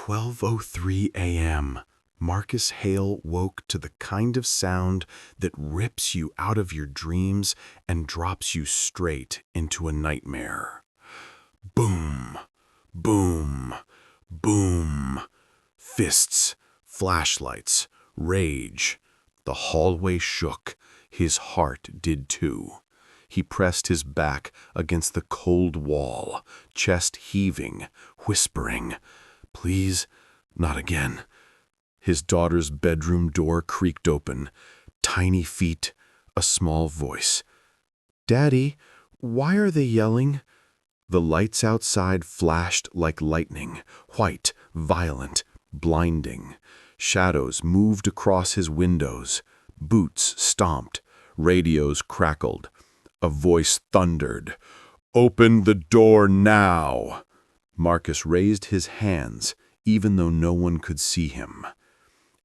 12:03 a.m., Marcus Hale woke to the kind of sound that rips you out of your dreams and drops you straight into a nightmare. Boom, boom, boom. Fists, flashlights, rage. The hallway shook. His heart did too. He pressed his back against the cold wall, chest heaving, whispering, "Please, not again." His daughter's bedroom door creaked open. Tiny feet, a small voice. "Daddy, why are they yelling?" The lights outside flashed like lightning, white, violent, blinding. Shadows moved across his windows. Boots stomped. Radios crackled. A voice thundered, "Open the door now!" Marcus raised his hands, even though no one could see him.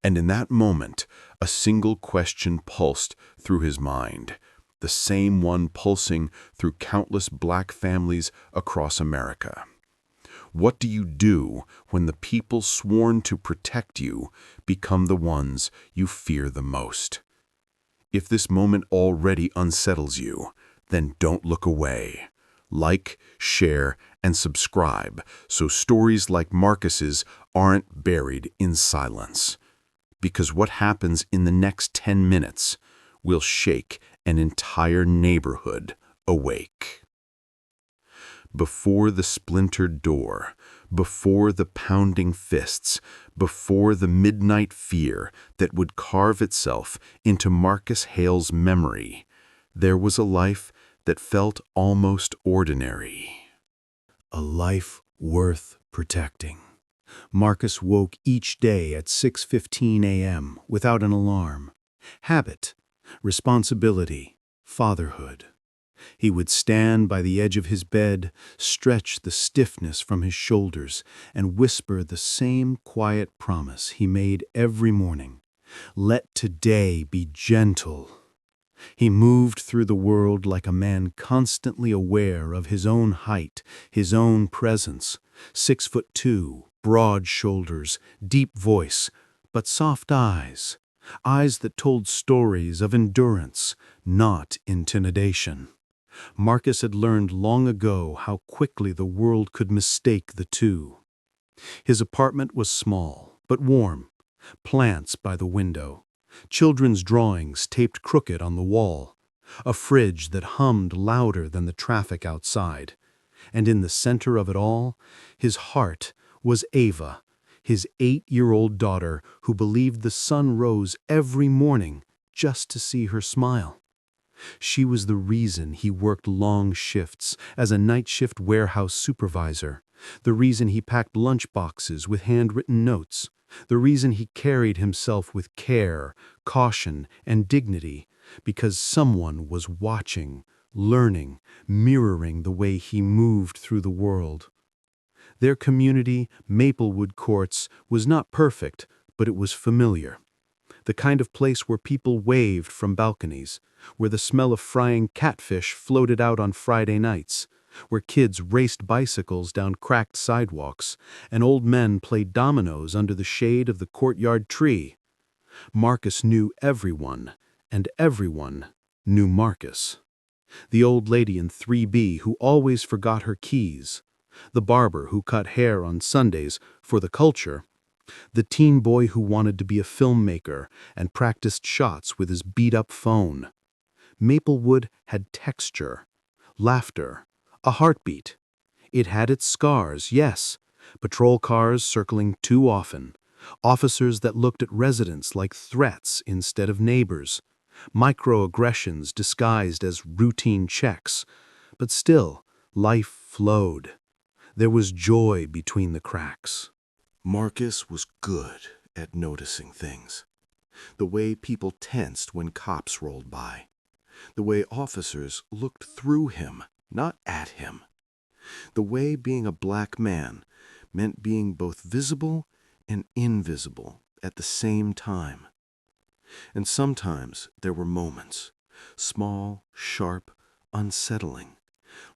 And in that moment, a single question pulsed through his mind, the same one pulsing through countless black families across America. What do you do when the people sworn to protect you become the ones you fear the most? If this moment already unsettles you, then don't look away. Like, share, and subscribe so stories like Marcus's aren't buried in silence. Because what happens in the next 10 minutes will shake an entire neighborhood awake. Before the splintered door, before the pounding fists, before the midnight fear that would carve itself into Marcus Hale's memory, there was a life that felt almost ordinary. A life worth protecting. Marcus woke each day at 6:15 a.m. without an alarm. Habit, responsibility, fatherhood. He would stand by the edge of his bed, stretch the stiffness from his shoulders, and whisper the same quiet promise he made every morning. "Let today be gentle." He moved through the world like a man constantly aware of his own height, his own presence. 6'2", broad shoulders, deep voice, but soft eyes. Eyes that told stories of endurance, not intimidation. Marcus had learned long ago how quickly the world could mistake the two. His apartment was small, but warm. Plants by the window. Children's drawings taped crooked on the wall. A fridge that hummed louder than the traffic outside. And in the center of it all, his heart was Ava, his 8-year-old daughter who believed the sun rose every morning just to see her smile. She was the reason he worked long shifts as a night shift warehouse supervisor, the reason he packed lunch boxes with handwritten notes, the reason he carried himself with care, caution, and dignity, because someone was watching, learning, mirroring the way he moved through the world. Their community, Maplewood Courts, was not perfect, but it was familiar. The kind of place where people waved from balconies, where the smell of frying catfish floated out on Friday nights, where kids raced bicycles down cracked sidewalks, and old men played dominoes under the shade of the courtyard tree. Marcus knew everyone, and everyone knew Marcus. The old lady in 3B who always forgot her keys, the barber who cut hair on Sundays for the culture, the teen boy who wanted to be a filmmaker and practiced shots with his beat-up phone. Maplewood had texture, laughter, a heartbeat. It had its scars, yes, patrol cars circling too often, officers that looked at residents like threats instead of neighbors, microaggressions disguised as routine checks. But still, life flowed. There was joy between the cracks. Marcus was good at noticing things. The way people tensed when cops rolled by. The way officers looked through him, not at him. The way being a black man meant being both visible and invisible at the same time. And sometimes there were moments, small, sharp, unsettling,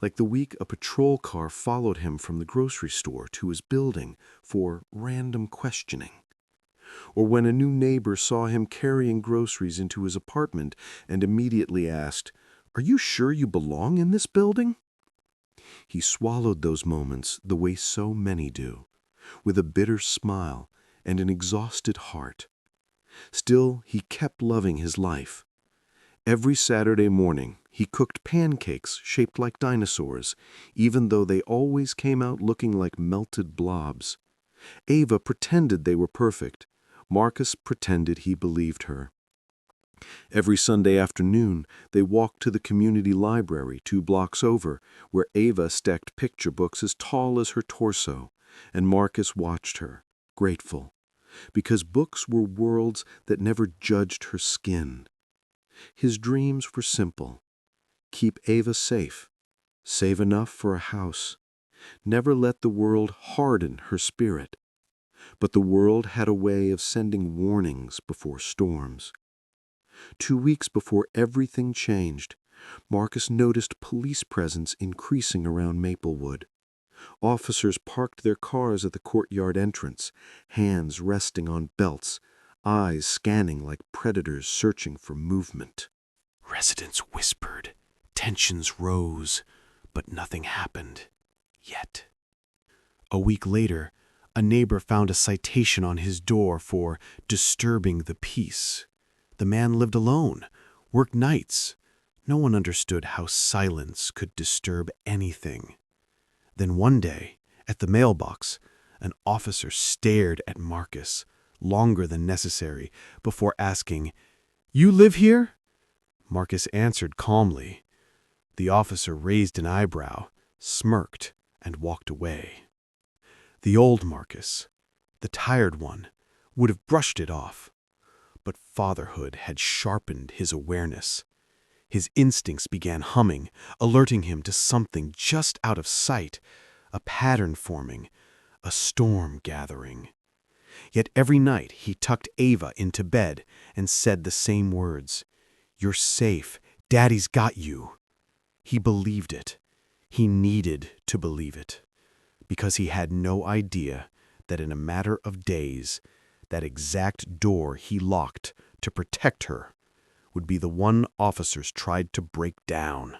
Like the week a patrol car followed him from the grocery store to his building for random questioning. Or when a new neighbor saw him carrying groceries into his apartment and immediately asked, "Are you sure you belong in this building?" He swallowed those moments the way so many do, with a bitter smile and an exhausted heart. Still, he kept loving his life. Every Saturday morning, he cooked pancakes shaped like dinosaurs, even though they always came out looking like melted blobs. Ava pretended they were perfect. Marcus pretended he believed her. Every Sunday afternoon, they walked to the community library 2 blocks over, where Ava stacked picture books as tall as her torso, and Marcus watched her, grateful, because books were worlds that never judged her skin. His dreams were simple. Keep Ava safe, save enough for a house, never let the world harden her spirit. But the world had a way of sending warnings before storms. 2 weeks before everything changed, Marcus noticed police presence increasing around Maplewood. Officers parked their cars at the courtyard entrance, hands resting on belts, eyes scanning like predators searching for movement. Residents whispered, tensions rose, but nothing happened. Yet. A week later, a neighbor found a citation on his door for disturbing the peace. The man lived alone, worked nights. No one understood how silence could disturb anything. Then one day, at the mailbox, an officer stared at Marcus, longer than necessary, before asking, "You live here?" Marcus answered calmly. The officer raised an eyebrow, smirked, and walked away. The old Marcus, the tired one, would have brushed it off. But fatherhood had sharpened his awareness. His instincts began humming, alerting him to something just out of sight, a pattern forming, a storm gathering. Yet every night he tucked Ava into bed and said the same words, "You're safe. Daddy's got you." He believed it. He needed to believe it, because he had no idea that in a matter of days, that exact door he locked to protect her would be the one officers tried to break down,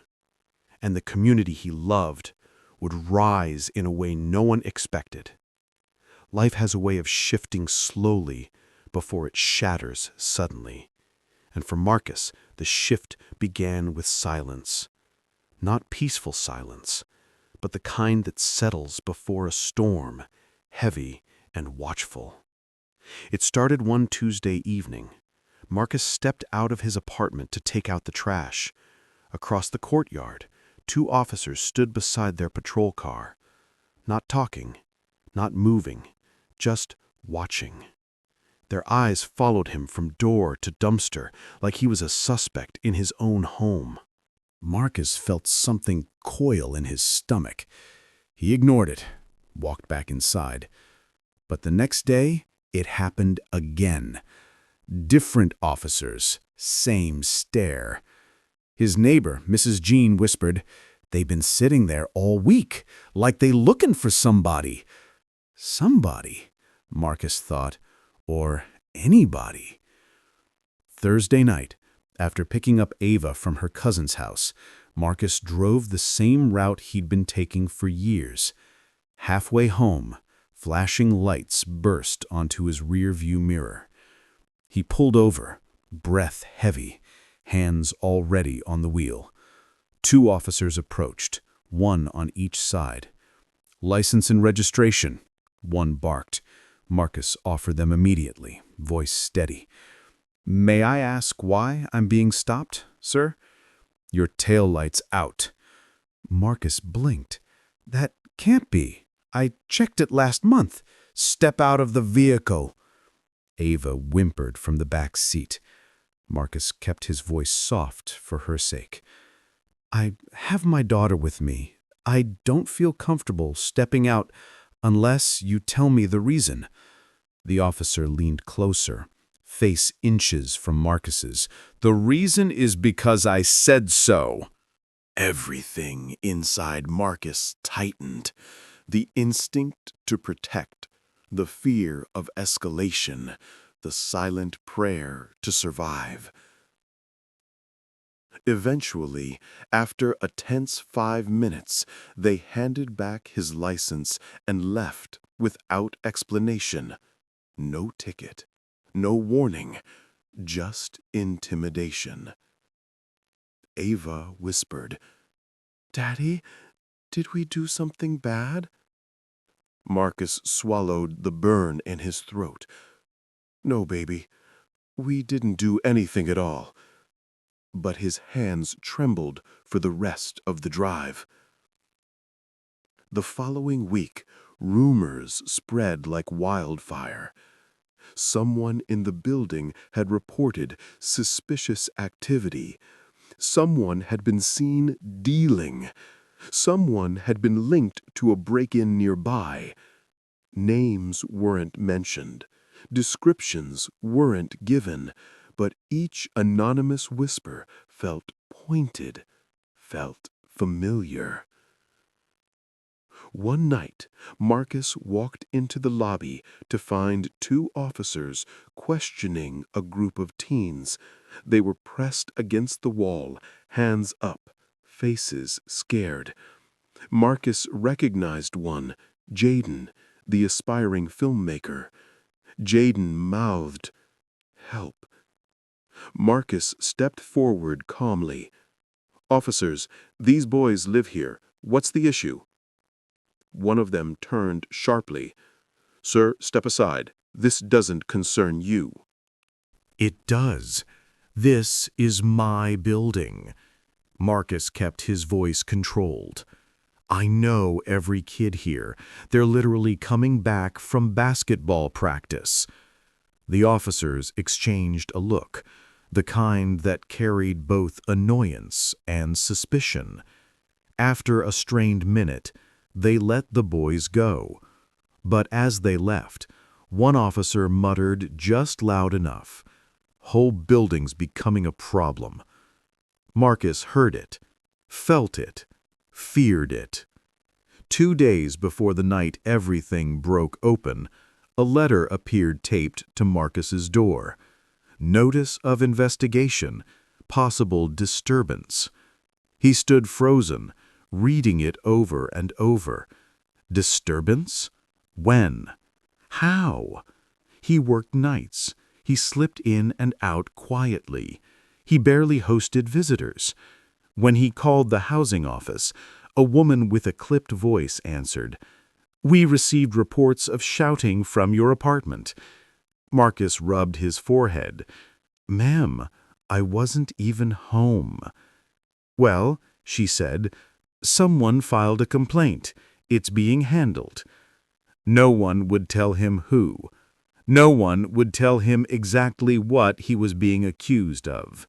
and the community he loved would rise in a way no one expected. Life has a way of shifting slowly before it shatters suddenly, and for Marcus, the shift began with silence. Not peaceful silence, but the kind that settles before a storm, heavy and watchful. It started one Tuesday evening. Marcus stepped out of his apartment to take out the trash. Across the courtyard, 2 officers stood beside their patrol car, not talking, not moving, just watching. Their eyes followed him from door to dumpster like he was a suspect in his own home. Marcus felt something coil in his stomach. He ignored it, walked back inside. But the next day, it happened again. Different officers, same stare. His neighbor, Mrs. Jean, whispered, "They've been sitting there all week, like they looking for somebody." Somebody, Marcus thought, or anybody. Thursday night, after picking up Ava from her cousin's house, Marcus drove the same route he'd been taking for years. Halfway home, flashing lights burst onto his rear-view mirror. He pulled over, breath heavy, hands already on the wheel. 2 officers approached, 1 on each side. "License and registration," one barked. Marcus offered them immediately, voice steady. "May I ask why I'm being stopped, sir?" "Your taillight's out." Marcus blinked. "That can't be. I checked it last month. Step out of the vehicle." Ava whimpered from the back seat. Marcus kept his voice soft for her sake. "I have my daughter with me. I don't feel comfortable stepping out unless you tell me the reason." The officer leaned closer, face inches from Marcus's. "The reason is because I said so." Everything inside Marcus tightened. The instinct to protect, the fear of escalation, the silent prayer to survive. Eventually, after a tense 5 minutes, they handed back his license and left without explanation. No ticket, no warning, just intimidation. Ava whispered, "Daddy, did we do something bad?" Marcus swallowed the burn in his throat. "No, baby, we didn't do anything at all." But his hands trembled for the rest of the drive. The following week, rumors spread like wildfire. Someone in the building had reported suspicious activity. Someone had been seen dealing. Someone had been linked to a break-in nearby. Names weren't mentioned. Descriptions weren't given. But each anonymous whisper felt pointed, felt familiar. One night, Marcus walked into the lobby to find 2 officers questioning a group of teens. They were pressed against the wall, hands up, faces scared. Marcus recognized one, Jaden, the aspiring filmmaker. Jaden mouthed, "Help." Marcus stepped forward calmly. "Officers, these boys live here. What's the issue?" One of them turned sharply. "Sir, step aside. This doesn't concern you." "It does. This is my building." Marcus kept his voice controlled. "I know every kid here. They're literally coming back from basketball practice." The officers exchanged a look, the kind that carried both annoyance and suspicion. After a strained minute, they let the boys go. But as they left, one officer muttered just loud enough, "Whole building's becoming a problem." Marcus heard it, felt it, feared it. 2 days before the night everything broke open, a letter appeared taped to Marcus's door. Notice of investigation, possible disturbance. He stood frozen, reading it over and over. Disturbance? When? How? He worked nights. He slipped in and out quietly. He barely hosted visitors. When he called the housing office, a woman with a clipped voice answered, "We received reports of shouting from your apartment." Marcus rubbed his forehead. "Ma'am, I wasn't even home." "Well," she said, "someone filed a complaint. It's being handled." No one would tell him who. No one would tell him exactly what he was being accused of.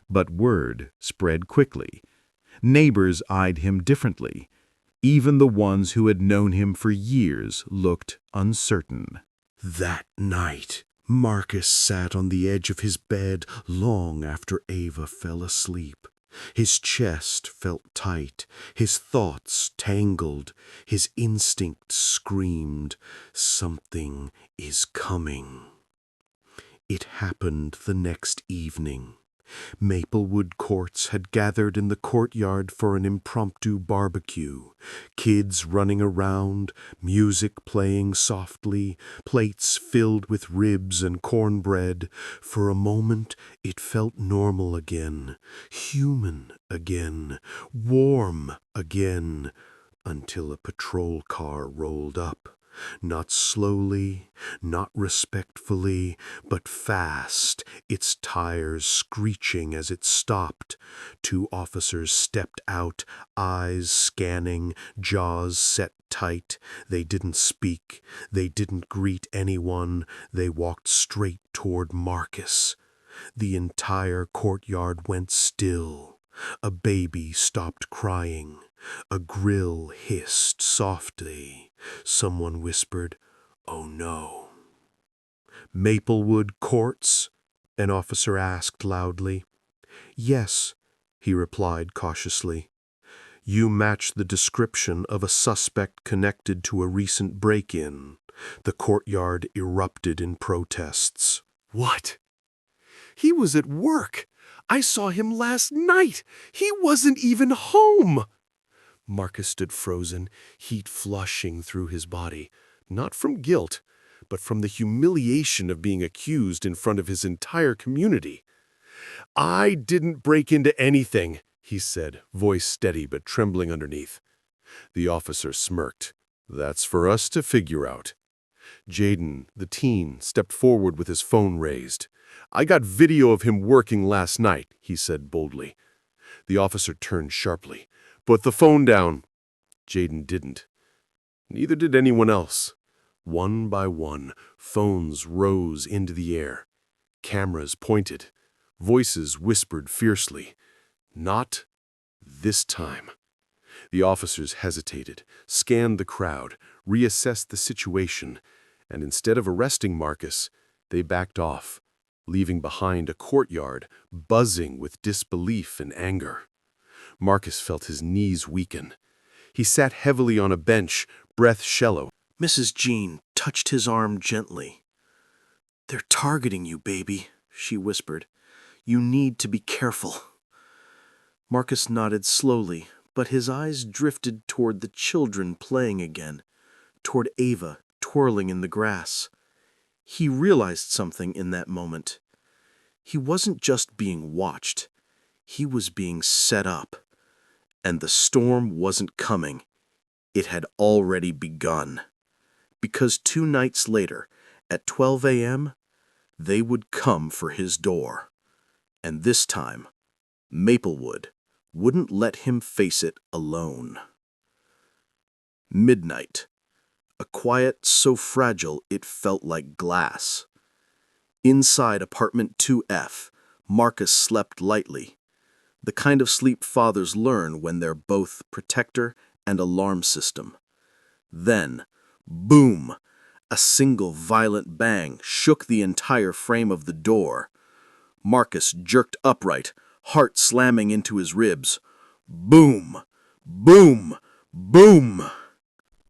But word spread quickly. Neighbors eyed him differently. Even the ones who had known him for years looked uncertain. That night, Marcus sat on the edge of his bed long after Ava fell asleep. His chest felt tight, his thoughts tangled, his instinct screamed, "Something is coming." It happened the next evening. Maplewood Courts had gathered in the courtyard for an impromptu barbecue. Kids running around, music playing softly, plates filled with ribs and cornbread. For a moment, it felt normal again, human again, warm again, until a patrol car rolled up. Not slowly, not respectfully, but fast, its tires screeching as it stopped. 2 officers stepped out, eyes scanning, jaws set tight. They didn't speak. They didn't greet anyone. They walked straight toward Marcus. The entire courtyard went still. A baby stopped crying. A grill hissed softly. Someone whispered, "Oh no." "Maplewood Courts?" an officer asked loudly. "Yes," he replied cautiously. You match the description of a suspect connected to a recent break-in. The courtyard erupted in protests. What? He was at work. I saw him last night. He wasn't even home. Marcus stood frozen, heat flushing through his body, not from guilt, but from the humiliation of being accused in front of his entire community. I didn't break into anything, he said, voice steady but trembling underneath. The officer smirked. That's for us to figure out. Jaden, the teen, stepped forward with his phone raised. I got video of him working last night, he said boldly. The officer turned sharply. Put the phone down. Jaden didn't. Neither did anyone else. One by one, phones rose into the air. Cameras pointed. Voices whispered fiercely. Not this time. The officers hesitated, scanned the crowd, reassessed the situation, and instead of arresting Marcus, they backed off, leaving behind a courtyard buzzing with disbelief and anger. Marcus felt his knees weaken. He sat heavily on a bench, breath shallow. Mrs. Jean touched his arm gently. "They're targeting you, baby," she whispered. "You need to be careful." Marcus nodded slowly, but his eyes drifted toward the children playing again, toward Ava twirling in the grass. He realized something in that moment. He wasn't just being watched. He was being set up. And the storm wasn't coming. It had already begun. Because 2 nights later, at 12 a.m., they would come for his door. And this time, Maplewood wouldn't let him face it alone. Midnight. A quiet so fragile it felt like glass. Inside apartment 2F, Marcus slept lightly, the kind of sleep fathers learn when they're both protector and alarm system. Then, boom! A single violent bang shook the entire frame of the door. Marcus jerked upright, heart slamming into his ribs. Boom! Boom! Boom!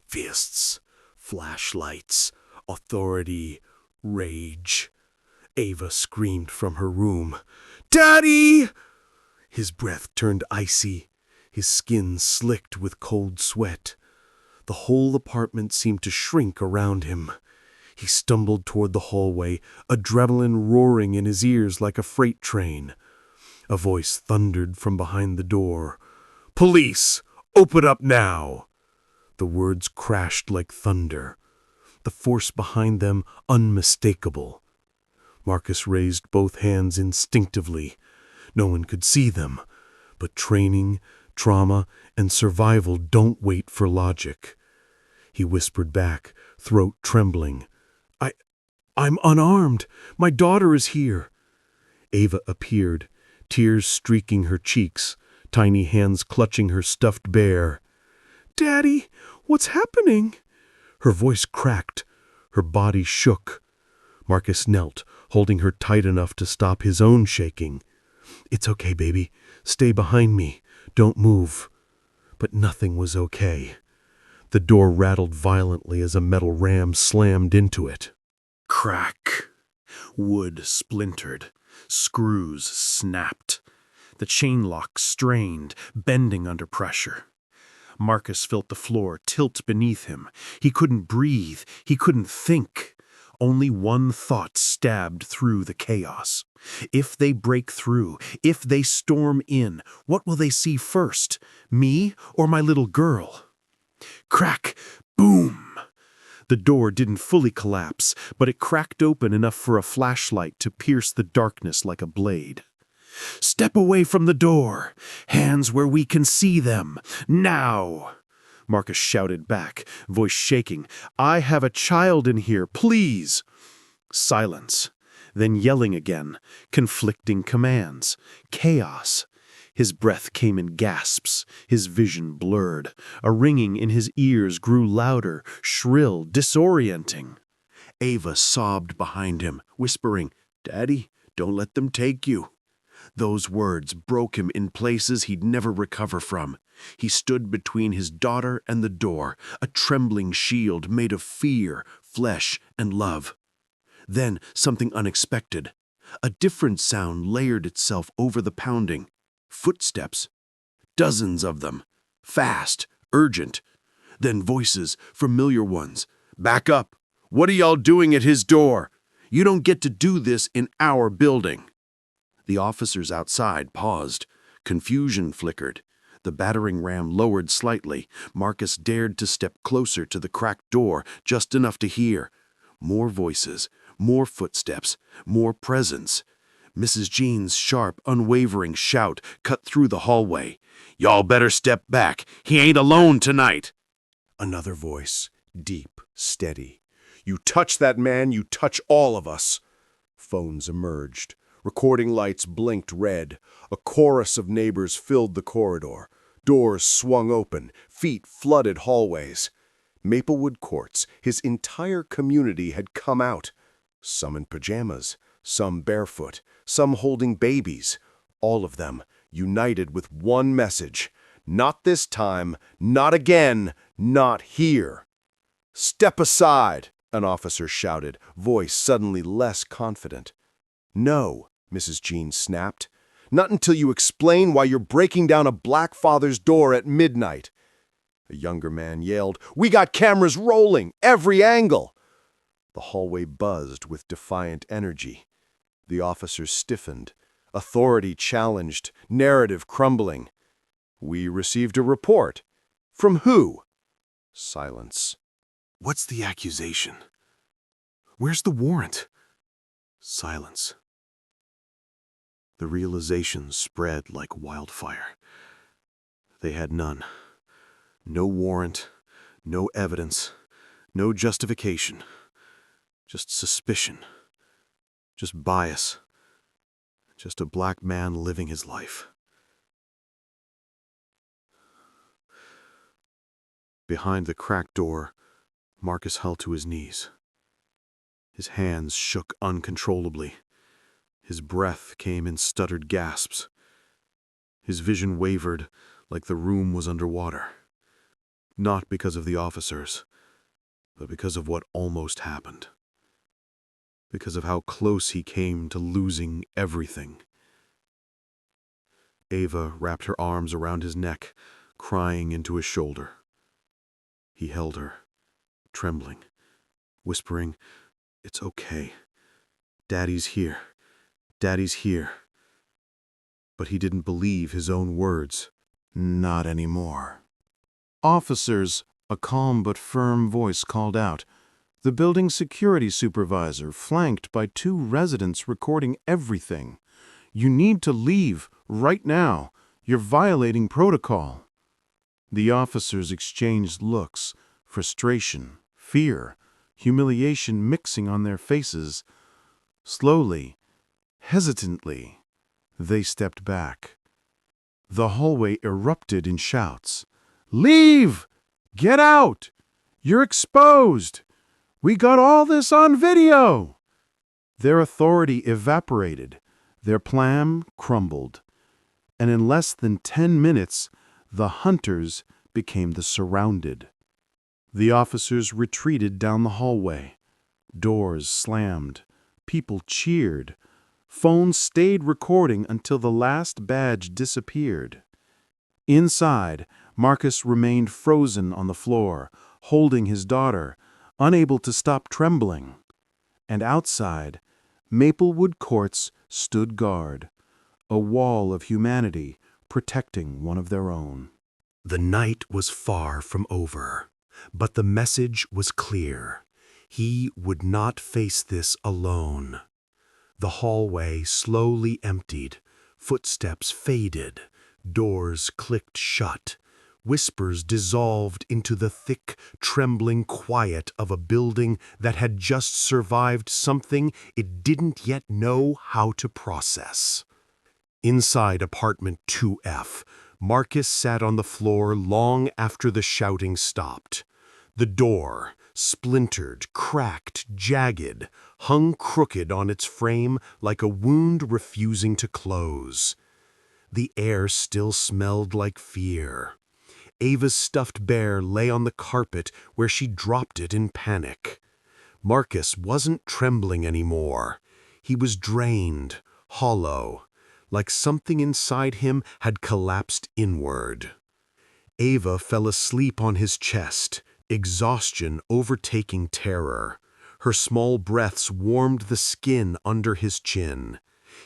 Fists, flashlights, authority, rage. Ava screamed from her room. "Daddy!" His breath turned icy, his skin slicked with cold sweat. The whole apartment seemed to shrink around him. He stumbled toward the hallway, adrenaline roaring in his ears like a freight train. A voice thundered from behind the door. "Police! Open up now!" The words crashed like thunder, the force behind them unmistakable. Marcus raised both hands instinctively. No one could see them, but training, trauma, and survival don't wait for logic. He whispered back, throat trembling. I'm unarmed. My daughter is here." Ava appeared, tears streaking her cheeks, tiny hands clutching her stuffed bear. "Daddy, what's happening?" Her voice cracked, her body shook. Marcus knelt, holding her tight enough to stop his own shaking. "It's okay, baby. Stay behind me. Don't move." But nothing was okay. The door rattled violently as a metal ram slammed into it. Crack. Wood splintered. Screws snapped. The chain lock strained, bending under pressure. Marcus felt the floor tilt beneath him. He couldn't breathe. He couldn't think. Only one thought stabbed through the chaos. If they break through, if they storm in, what will they see first? Me or my little girl? Crack! Boom! The door didn't fully collapse, but it cracked open enough for a flashlight to pierce the darkness like a blade. "Step away from the door! Hands where we can see them! Now!" Marcus shouted back, voice shaking. "I have a child in here, please!" Silence. Then yelling again, conflicting commands. Chaos. His breath came in gasps, his vision blurred. A ringing in his ears grew louder, shrill, disorienting. Ava sobbed behind him, whispering, "Daddy, don't let them take you." Those words broke him in places he'd never recover from. He stood between his daughter and the door, a trembling shield made of fear, flesh, and love. Then something unexpected. A different sound layered itself over the pounding. Footsteps. Dozens of them. Fast, urgent. Then voices, familiar ones. "Back up! What are y'all doing at his door? You don't get to do this in our building." The officers outside paused. Confusion flickered. The battering ram lowered slightly. Marcus dared to step closer to the cracked door, just enough to hear. More voices, more footsteps, more presence. Mrs. Jean's sharp, unwavering shout cut through the hallway. "Y'all better step back. He ain't alone tonight." Another voice, deep, steady. "You touch that man, you touch all of us." Phones emerged. Recording lights blinked red. A chorus of neighbors filled the corridor. Doors swung open. Feet flooded hallways. Maplewood Courts, his entire community had come out. Some in pajamas, some barefoot, some holding babies. All of them united with one message. Not this time, not again, not here. "Step aside," an officer shouted, voice suddenly less confident. "No," Mrs. Jean snapped. "Not until you explain why you're breaking down a black father's door at midnight." A younger man yelled, "We got cameras rolling, every angle!" The hallway buzzed with defiant energy. The officers stiffened. Authority challenged, narrative crumbling. "We received a report." "From who?" Silence. "What's the accusation? Where's the warrant?" Silence. The realization spread like wildfire. They had none. No warrant, no evidence, no justification. Just suspicion. Just bias. Just a black man living his life. Behind the cracked door, Marcus held to his knees. His hands shook uncontrollably. His breath came in stuttered gasps. His vision wavered like the room was underwater. Not because of the officers, but because of what almost happened. Because of how close he came to losing everything. Ava wrapped her arms around his neck, crying into his shoulder. He held her, trembling, whispering, "It's okay. Daddy's here. Daddy's here." But he didn't believe his own words. Not anymore. "Officers," a calm but firm voice called out. "The building security supervisor, flanked by 2 residents recording everything. You need to leave right now. You're violating protocol." The officers exchanged looks, frustration, fear, humiliation mixing on their faces. Slowly, hesitantly, they stepped back. The hallway erupted in shouts. "Leave! Get out! You're exposed! We got all this on video!" Their authority evaporated. Their plan crumbled. And in less than 10 minutes, the hunters became the surrounded. The officers retreated down the hallway. Doors slammed. People cheered. Phones stayed recording until the last badge disappeared. Inside, Marcus remained frozen on the floor, holding his daughter, unable to stop trembling. And outside, Maplewood Courts stood guard, a wall of humanity protecting one of their own. The night was far from over, but the message was clear. He would not face this alone. The hallway slowly emptied, footsteps faded, doors clicked shut, whispers dissolved into the thick, trembling quiet of a building that had just survived something it didn't yet know how to process. Inside apartment 2F, Marcus sat on the floor long after the shouting stopped. The door, splintered, cracked, jagged, hung crooked on its frame like a wound refusing to close. The air still smelled like fear. Ava's stuffed bear lay on the carpet where she dropped it in panic. Marcus wasn't trembling anymore. He was drained, hollow, like something inside him had collapsed inward. Ava fell asleep on his chest, exhaustion overtaking terror. Her small breaths warmed the skin under his chin.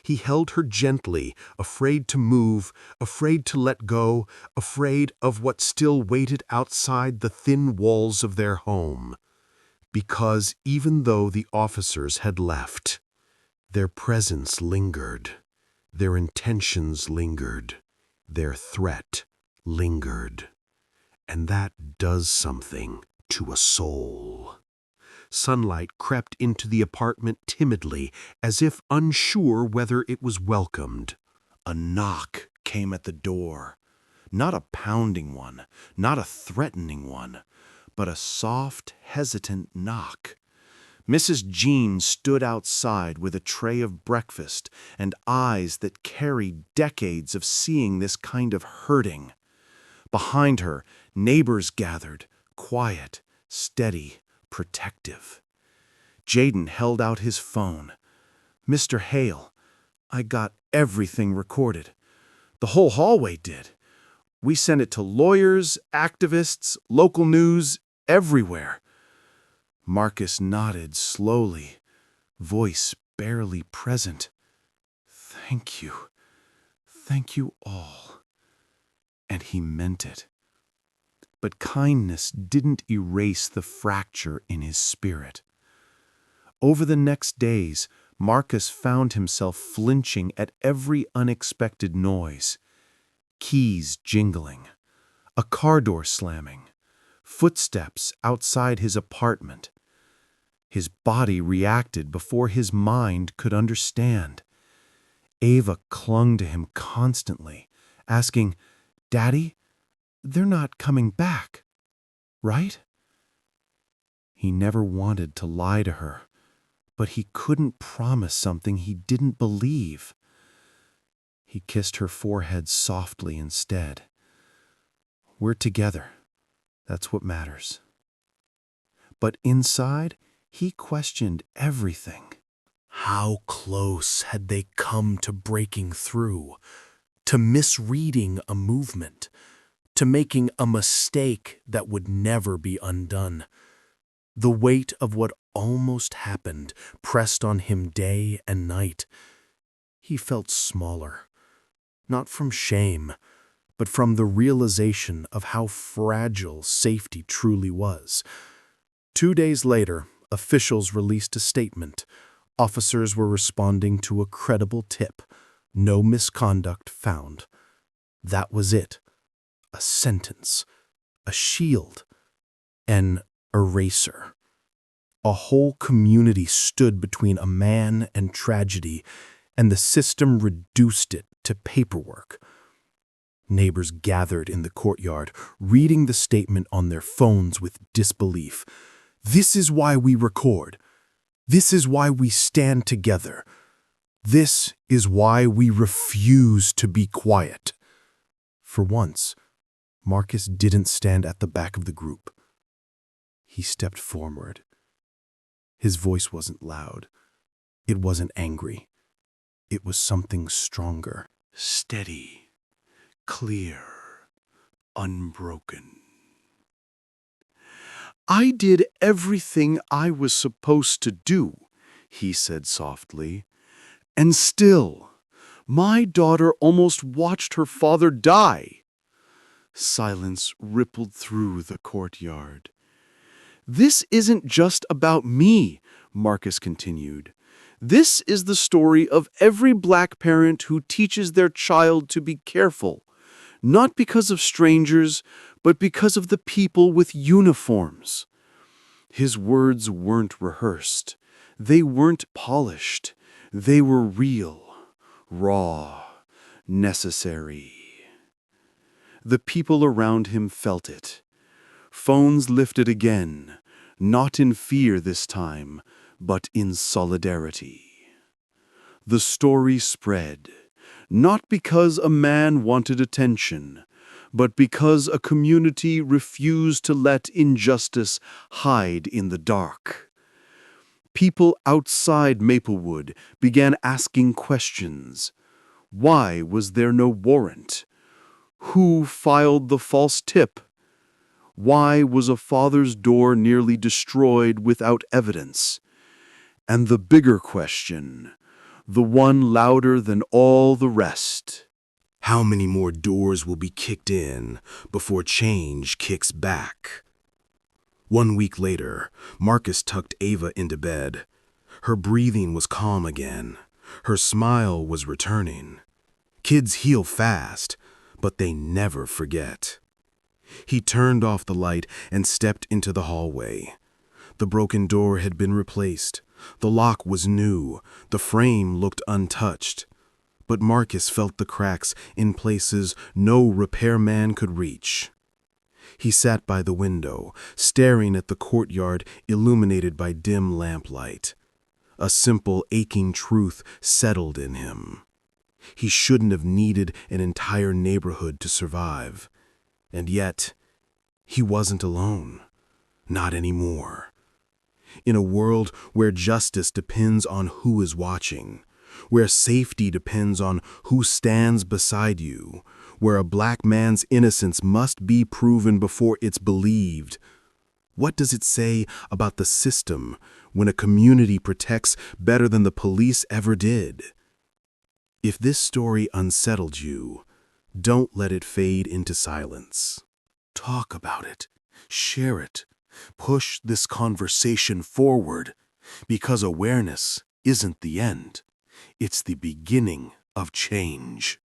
He held her gently, afraid to move, afraid to let go, afraid of what still waited outside the thin walls of their home. Because even though the officers had left, their presence lingered, their intentions lingered, their threat lingered. And that does something to a soul. Sunlight crept into the apartment timidly, as if unsure whether it was welcomed. A knock came at the door. Not a pounding one, not a threatening one, but a soft, hesitant knock. Mrs. Jean stood outside with a tray of breakfast and eyes that carried decades of seeing this kind of hurting. Behind her, neighbors gathered, quiet, steady, protective. Jaden held out his phone. "Mr. Hale, I got everything recorded. The whole hallway did. We sent it to lawyers, activists, local news, everywhere." Marcus nodded slowly, voice barely present. "Thank you. Thank you all." And he meant it. But kindness didn't erase the fracture in his spirit. Over the next days, Marcus found himself flinching at every unexpected noise. Keys jingling, a car door slamming, footsteps outside his apartment. His body reacted before his mind could understand. Ava clung to him constantly, asking, "Daddy, they're not coming back, right?" He never wanted to lie to her, but he couldn't promise something he didn't believe. He kissed her forehead softly instead. "We're together. That's what matters." But inside, he questioned everything. How close had they come to breaking through, to misreading a movement, to making a mistake that would never be undone? The weight of what almost happened pressed on him day and night. He felt smaller, not from shame, but from the realization of how fragile safety truly was. 2 days later, officials released a statement. Officers were responding to a credible tip. No misconduct found. That was it. A sentence. A shield. An eraser. A whole community stood between a man and tragedy, and the system reduced it to paperwork. Neighbors gathered in the courtyard, reading the statement on their phones with disbelief. This is why we record. This is why we stand together. This is why we refuse to be quiet. For once, Marcus didn't stand at the back of the group. He stepped forward. His voice wasn't loud. It wasn't angry. It was something stronger. Steady, clear, unbroken. "I did everything I was supposed to do," he said softly. "And still, my daughter almost watched her father die." Silence rippled through the courtyard. "This isn't just about me," Marcus continued. "This is the story of every Black parent who teaches their child to be careful, not because of strangers, but because of the people with uniforms." His words weren't rehearsed. They weren't polished. They were real, raw, necessary. The people around him felt it. Phones lifted again, not in fear this time, but in solidarity. The story spread, not because a man wanted attention, but because a community refused to let injustice hide in the dark. People outside Maplewood began asking questions. Why was there no warrant? Who filed the false tip? Why was a father's door nearly destroyed without evidence? And the bigger question, the one louder than all the rest: How many more doors will be kicked in before change kicks back? 1 week later, Marcus tucked Ava into bed. Her breathing was calm again. Her smile was returning. Kids heal fast, but they never forget. He turned off the light and stepped into the hallway. The broken door had been replaced. The lock was new. The frame looked untouched. But Marcus felt the cracks in places no repairman could reach. He sat by the window, staring at the courtyard illuminated by dim lamplight. A simple, aching truth settled in him. He shouldn't have needed an entire neighborhood to survive. And yet, he wasn't alone. Not anymore. In a world where justice depends on who is watching, where safety depends on who stands beside you, where a black man's innocence must be proven before it's believed, what does it say about the system when a community protects better than the police ever did? If this story unsettled you, don't let it fade into silence. Talk about it. Share it. Push this conversation forward, because awareness isn't the end. It's the beginning of change.